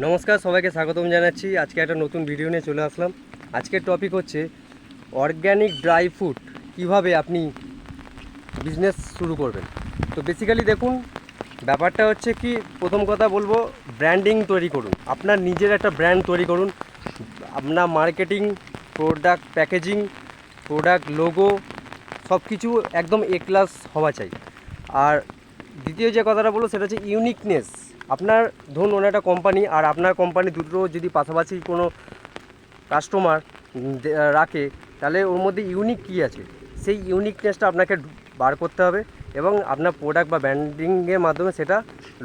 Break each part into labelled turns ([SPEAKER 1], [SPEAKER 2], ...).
[SPEAKER 1] নমস্কার, সবাইকে স্বাগতম জানাচ্ছি। আজকে একটা নতুন ভিডিও নিয়ে চলে আসলাম। আজকের টপিক হচ্ছে অর্গ্যানিক ড্রাই ফ্রুট কীভাবে আপনি বিজনেস শুরু করবেন। তো বেসিক্যালি দেখুন, ব্যাপারটা হচ্ছে কি, প্রথম কথা বলবো, ব্র্যান্ডিং তৈরি করুন। আপনার নিজের একটা ব্র্যান্ড তৈরি করুন। আপনার marketing, product packaging, product logo সব কিছু একদম এ ক্লাস হওয়া চাই। আর দ্বিতীয় যে কথাটা বলবো সেটা হচ্ছে ইউনিকনেস। আপনার ধরুন অন্য একটা কোম্পানি আর আপনার কোম্পানি দুটো যদি পাশাপাশি কোনো কাস্টমার রাখে, তাহলে ওর মধ্যে ইউনিক কী আছে, সেই ইউনিকনেসটা আপনাকে বার করতে হবে এবং আপনার প্রোডাক্ট বা ব্র্যান্ডিংয়ের মাধ্যমে সেটা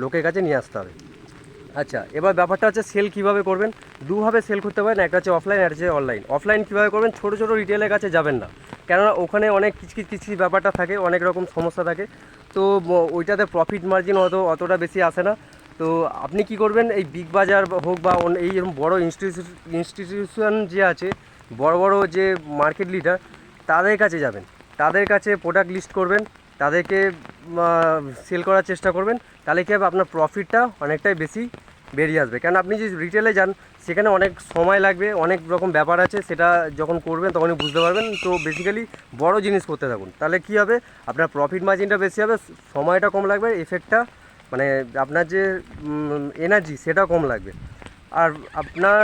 [SPEAKER 1] লোকের কাছে নিয়ে আসতে হবে। আচ্ছা, এবার ব্যাপারটা হচ্ছে সেল কীভাবে করবেন। দুভাবে সেল করতে পারেন, একটা হচ্ছে অফলাইন, একটা হচ্ছে অনলাইন। অফলাইন কীভাবে করবেন, ছোটো ছোটো রিটেলের কাছে যাবেন না, কেননা ওখানে অনেক কিছু ব্যাপারটা থাকে, অনেক রকম সমস্যা থাকে। তো ওইটাতে প্রফিট মার্জিন অতটা বেশি আসে না। তো আপনি কি করবেন, এই বিগ বাজার হোক বা এই এরকম বড়ো ইনস্টিটিউশন যে আছে, বড় বড় যে মার্কেট লিডার, তাদের কাছে যাবেন, তাদের কাছে প্রোডাক্ট লিস্ট করবেন, তাদেরকে সেল করার চেষ্টা করবেন। তাহলে কী হবে, আপনার প্রফিটটা অনেকটাই বেশি বেরিয়ে আসবে। কারণ আপনি যে রিটেলে যান, সেখানে অনেক সময় লাগবে, অনেক রকম ব্যাপার আছে, সেটা যখন করবেন তখনই বুঝতে পারবেন। তো বেসিক্যালি বড় জিনিস করতে থাকুন, তাহলে কী হবে, আপনার প্রফিট মার্জিনটা বেশি হবে, সময়টা কম লাগবে, এফেক্টটা মানে আপনার যে এনার্জি সেটা কম লাগবে। আর আপনার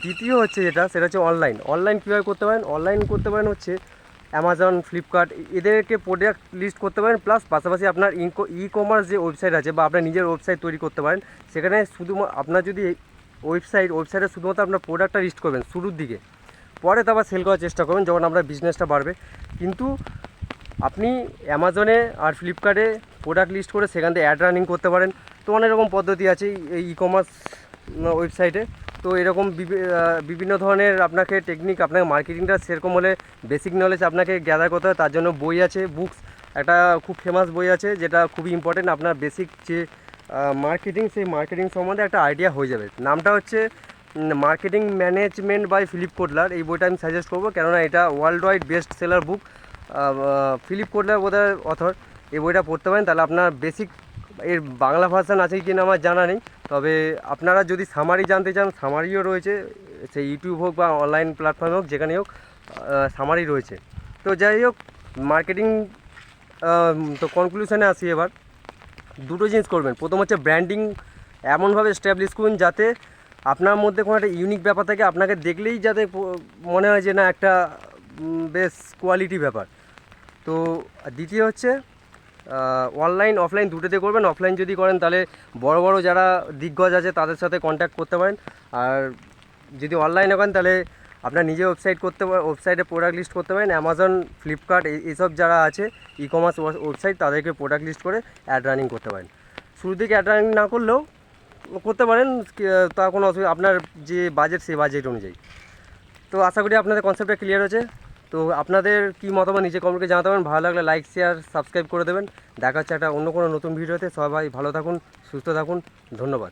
[SPEAKER 1] দ্বিতীয় হচ্ছে সেটা হচ্ছে অনলাইন। অনলাইন কীভাবে করতে পারেন, অনলাইন করতে পারেন হচ্ছে অ্যামাজন, ফ্লিপকার্ট, এদেরকে প্রোডাক্ট লিস্ট করতে পারেন। প্লাস পাশাপাশি আপনার ই কমার্স যে ওয়েবসাইট আছে বা আপনার নিজের ওয়েবসাইট তৈরি করতে পারেন। সেখানে আপনার যদি ওয়েবসাইটে শুধুমাত্র আপনার প্রোডাক্টটা লিস্ট করবেন শুরুর দিকে, পরে তারপর সেল করার চেষ্টা করবেন যখন আপনার বিজনেসটা বাড়বে। কিন্তু আপনি অ্যামাজনে আর ফ্লিপকার্টে প্রোডাক্ট লিস্ট করে সেখান থেকে অ্যাড রানিং করতে পারেন। তো অনেক রকম পদ্ধতি আছে এই ই কমার্স ওয়েবসাইটে। তো এরকম বিভিন্ন ধরনের আপনাকে টেকনিক, আপনাকে মার্কেটিংটা সেরকম হলে বেসিক নলেজ আপনাকে গ্যাদার করতে হবে। তার জন্য বই আছে, বুকস, একটা খুব ফেমাস বই আছে যেটা খুবই ইম্পর্টেন্ট। আপনার বেসিক যে মার্কেটিং, সেই মার্কেটিং সম্বন্ধে একটা আইডিয়া হয়ে যাবে। নামটা হচ্ছে marketing management by Philip Kotler. এই বইটা আমি সাজেস্ট করবো, কেননা এটা world wide best seller book. Philip Kotler বোধহয় অথর। এই বইটা পড়তে পারেন, তাহলে আপনার বেসিক, এর বাংলা ভার্সান আছে কি না আমার জানা নেই, তবে আপনারা যদি সামারি জানতে চান, সামারিও রয়েছে, সেই ইউটিউব হোক বা অনলাইন প্ল্যাটফর্মে হোক, যেখানে হোক সামারি রয়েছে। তো যাই হোক, মার্কেটিং তো কনক্লুশনে আসি এবার। দুটো জিনিস করবেন, প্রথম হচ্ছে ব্র্যান্ডিং এমনভাবে এস্টাবলিশ করুন যাতে আপনার মধ্যে কোনো একটা ইউনিক ব্যাপার থাকে, আপনাকে দেখলেই যাতে মনে হয় যে না, একটা বেশ কোয়ালিটি ব্যাপার। তো দ্বিতীয় হচ্ছে অনলাইন অফলাইন দুটোতে করবেন। অফলাইন যদি করেন তাহলে বড় বড় যারা দিগ্গজ আছে তাদের সাথে কন্ট্যাক্ট করতে পারেন। আর যদি অনলাইনে করেন তাহলে আপনার নিজে ওয়েবসাইটে প্রোডাক্ট লিস্ট করতে পারেন। অ্যামাজন, ফ্লিপকার্ট, এইসব যারা আছে ই কমার্স ওয়েবসাইট, তাদেরকে প্রোডাক্ট লিস্ট করে অ্যাড রানিং করতে পারেন। শুরু থেকে অ্যাড রানিং না করলেও করতে পারেন, তা কোনো অসুবিধা, আপনার যে বাজেট সেই বাজেট অনুযায়ী। তো আশা করি আপনাদের কনসেপ্টটা ক্লিয়ার হয়েছে। তো আপনাদের কী মতামত নিচে কমেন্টে জানাতে পারেন। ভালো লাগলে লাইক, শেয়ার, সাবস্ক্রাইব করে দেবেন। দেখা হচ্ছে একটা অন্য কোনো নতুন ভিডিওতে। সবাই ভালো থাকুন, সুস্থ থাকুন, ধন্যবাদ।